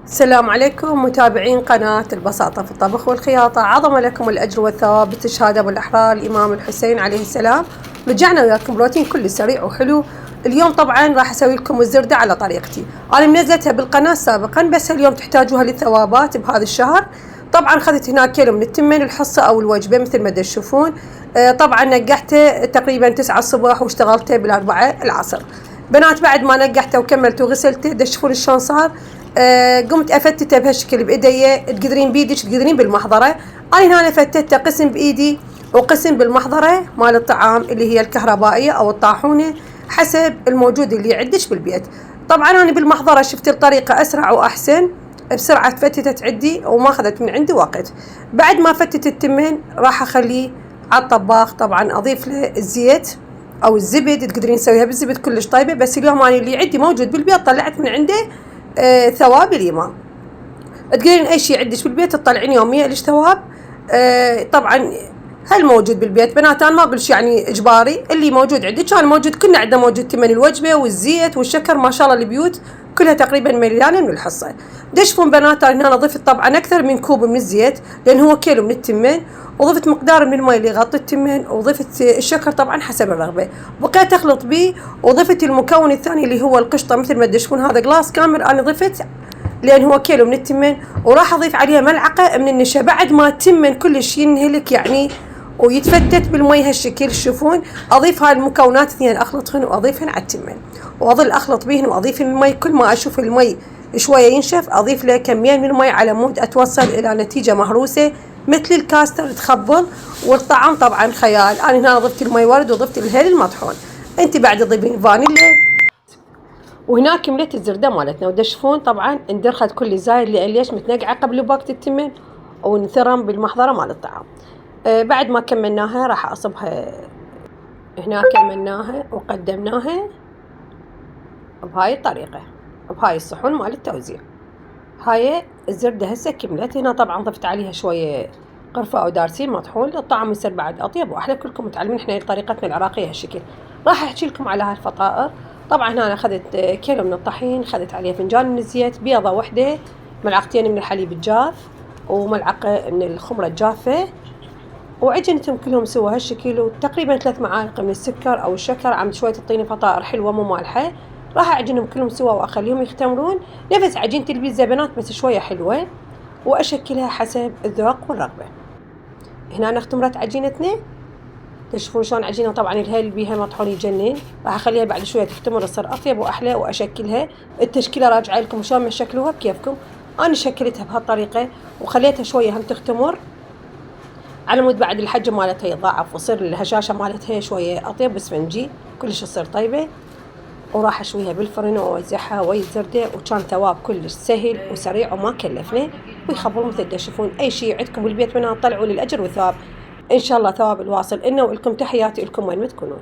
السلام عليكم متابعين قناة البساطة في الطبخ والخياطة. عظم لكم الأجر والثواب باستشهاد أبو الأحرار الإمام الحسين عليه السلام. رجعنا وياكم بروتين كل سريع وحلو. اليوم طبعا راح أسوي لكم الزردة على طريقتي. أنا منزلتها بالقناة سابقا، بس اليوم تحتاجوها للثوابات بهذا الشهر. طبعا أخذت هنا كيلو من التمن الحصة أو الوجبة مثل ما تشوفون. طبعا نقحته تقريبا 9 الصبح واشتغلته ب4 العصر. بنات بعد ما نقحته وكملته وغسلته تشوفون شلون صار. قمت افتته بهالشكل بايدي، تقدرين بيدك تقدرين بالمحضره. انا هنا فتته قسم بايدي وقسم بالمحضره مال الطعام اللي هي الكهربائيه او الطاحونه، حسب الموجود اللي عندك بالبيت. طبعا انا بالمحضره شفت الطريقه اسرع واحسن، بسرعه فتتت عندي وما اخذت من عندي وقت. بعد ما فتت التمن راح اخليه على الطباخ. طبعا اضيف له الزيت او الزبد، تقدرين تسويها بالزبد كلش طيبه، بس اليوم انا اللي عندي موجود بالبيت طلعت من عنده ثواب الإمام. تقولين أي شيء عندك بالبيت تطلعين يوميا ليش ثواب. طبعا هل موجود بالبيت بنات، أنا ما أقولش يعني إجباري، اللي موجود عندك كان موجود. كنا عندنا موجود تمن الوجبة والزيت والشكر، ما شاء الله البيوت كلها تقريبا مليانة من الحصة. دشفون بنات أنا ضفت طبعا أكثر من كوب من الزيت لأن هو كيلو من التمن، وضفت مقدار من الماء اللي يغطي التمن، وضفت الشكر طبعا حسب الرغبة. بقيت أخلط به وضفت المكون الثاني اللي هو القشطة مثل ما تشوفون، هذا جلاس كامل أنا ضفت لأن هو كيلو من التمن، وراح أضيف عليها ملعقة من النشا. بعد ما التمن كلش ينهلك يعني ويتفتت بالمي هالشكل تشوفون، أضيف هاي المكونات اثنين أخلطهن وأضيفهن على التمن، وأظل أخلط بهن وأضيف المي. كل ما أشوف المي شوية ينشف أضيف له كمية من المي على مود أتوصل إلى نتيجة مهروسة مثل الكاستر تخبل. والطعم طبعا خيال. أنا هنا ضفت المي ورد وضفت الهيل المطحون، أنت بعد تضيفين فانيليا. وهناك كملت الزردة مالتنا ودشفون طبعا اندرخت كل زايد لأن ليش متنقعة قبل وقت التمن ونثرم بالمحضرة مال الطعام. بعد ما كملناها راح أصبها هنا، كملناها وقدمناها بهاي الطريقة بهاي الصحون مال التوزيع. هاي الزردة هسه كملت. هنا طبعا ضفت عليها شوية قرفة أو دارسين مطحون، الطعم يصير بعد أطيب وأحلى. كلكم متعلمين إحنا طريقتنا العراقية هالشكل. راح أحكي لكم على هالفطائر. طبعا هنا أخذت كيلو من الطحين، أخذت عليه فنجان من الزيت، بيضة واحدة، ملعقتين من الحليب الجاف، وملعقة من الخمرة الجافة، وعجنتهم كلهم سوا هالشكل، وتقريبا 3 معالق من السكر أو الشكر. عم شوية تعطيني فطائر حلوة مو مالحة. راح أعجنهم كلهم سوا وأخليهم يختمرون نفس عجينة البيتزا بنات، بس شوية حلوة، وأشكلها حسب الذوق والرغبة. هنا اختمرت عجينتنا، تشوفون شلون عجينة. طبعا الهيل بيها مطحون يجنن. راح اخليها بعد شويه تختمر تصير اطيب واحلى واشكلها. التشكيله راجعه لكم شلون ما تشكلوها بكيفكم. انا شكلتها بهالطريقه وخليتها شويه هم تختمر على مود بعد الحجم مالتها يتضاعف وصير الهشاشه مالتها شويه اطيب اسفنجي كلش تصير طيبه. وراح اشويها بالفرن واوزعها ويا الزردة، وكان ثواب كلش سهل وسريع وما كلفنا ويخبر. مثل تشوفون اي شيء عندكم بالبيت منها طلعوا للاجر والثواب ان شاء الله ثواب الواصل. انه ولكم تحياتي لكم وين ما تكونون.